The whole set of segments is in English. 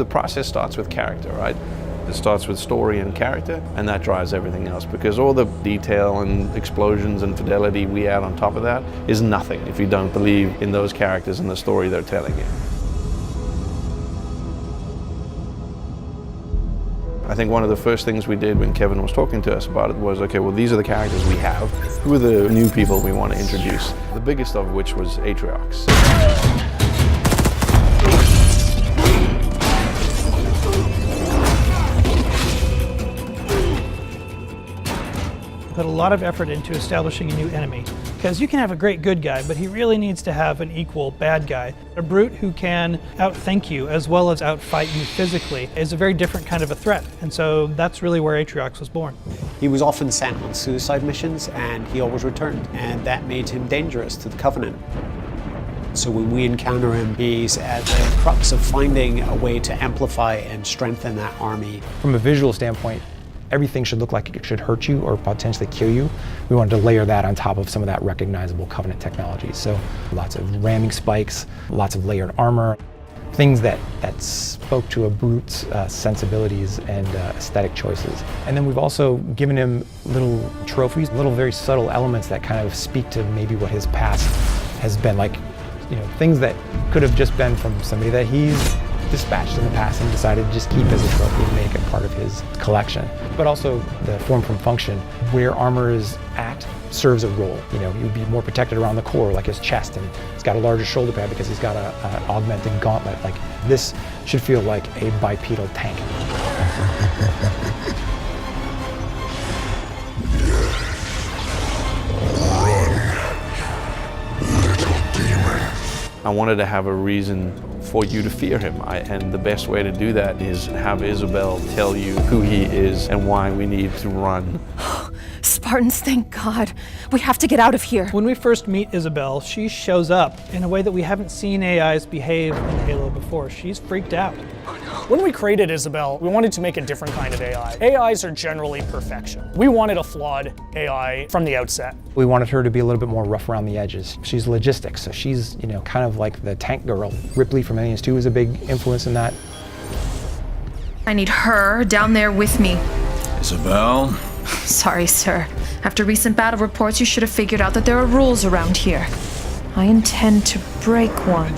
The process starts with character, right? It starts with story and character, and that drives everything else, because all the detail and explosions and fidelity we add on top of that is nothing if you don't believe in those characters and the story they're telling you. I think one of the first things we did when Kevin was talking to us about it was, okay, well, these are the characters we have. Who are the new people we want to introduce? The biggest of which was Atриокс. Put a lot of effort into establishing a new enemy, because you can have a great good guy, but he really needs to have an equal bad guy. A brute who can outthink you as well as outfight you physically is a very different kind of a threat, and so that's really where Atриokс was born. He was often sent on suicide missions, and he always returned, and that made him dangerous to the Covenant. So when we encounter him, he's at the crux of finding a way to amplify and strengthen that army. From a visual standpoint, everything should look like it should hurt you or potentially kill you. We wanted to layer that on top of some of that recognizable Covenant technology. So lots of ramming spikes, lots of layered armor, things that spoke to a brute's sensibilities and aesthetic choices. And then we've also given him little trophies, little very subtle elements that kind of speak to maybe what his past has been like, you know, things that could have just been from somebody that he's dispatched in the past and decided to just keep as a trophy and make it part of his collection. But also the form from function, where armor is at serves a role. You know, he would be more protected around the core, like his chest, and he's got a larger shoulder pad because he's got an augmented gauntlet. Like, this should feel like a bipedal tank. I wanted to have a reason for you to fear him, and the best way to do that is have Isabel tell you who he is and why we need to run. Spartans, thank God. We have to get out of here. When we first meet Isabel, she shows up in a way that we haven't seen AIs behave in Halo before. She's freaked out. When we created Isabel, we wanted to make a different kind of AI. AIs are generally perfection. We wanted a flawed AI from the outset. We wanted her to be a little bit more rough around the edges. She's logistics, so she's, you know, kind of like the tank girl. Ripley from Aliens 2 was a big influence in that. I need her down there with me. Isabel? Sorry, sir. After recent battle reports, you should have figured out that there are rules around here. I intend to break one.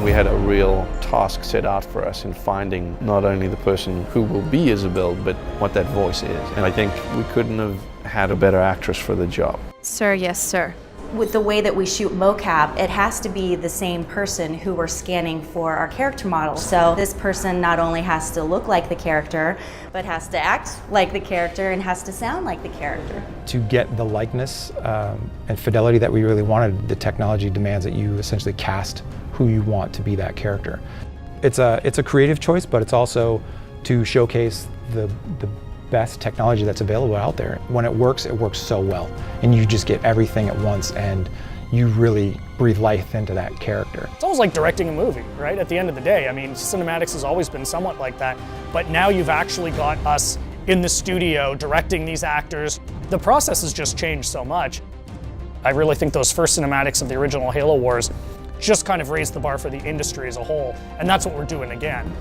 We had a real task set out for us in finding not only the person who will be Isabel, but what that voice is. And I think we couldn't have had a better actress for the job. Sir, yes, sir. With the way that we shoot mocap, it has to be the same person who we're scanning for our character model. So this person not only has to look like the character, but has to act like the character and has to sound like the character. To get the likeness and fidelity that we really wanted, the technology demands that you essentially cast who you want to be that character. It's a creative choice, but it's also to showcase the best technology that's available out there. When it works so well, and you just get everything at once, and you really breathe life into that character. It's almost like directing a movie, right? At the end of the day, I mean, cinematics has always been somewhat like that, but now you've actually got us in the studio directing these actors. The process has just changed so much. I really think those first cinematics of the original Halo Wars just kind of raised the bar for the industry as a whole, and that's what we're doing again.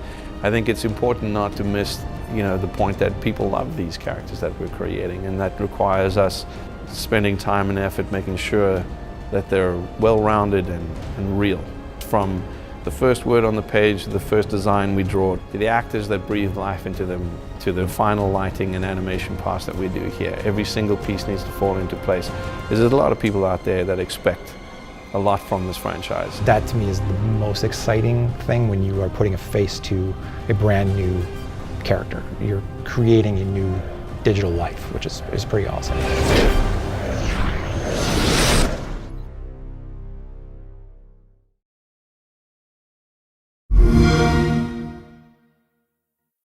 I think it's important not to miss, you know, the point that people love these characters that we're creating, and that requires us spending time and effort making sure that they're well-rounded and real. From the first word on the page, to the first design we draw, to the actors that breathe life into them, to the final lighting and animation parts that we do here. Every single piece needs to fall into place. There's a lot of people out there that expect a lot from this franchise. That to me is the most exciting thing, when you are putting a face to a brand new character. You're creating a new digital life, which is pretty awesome.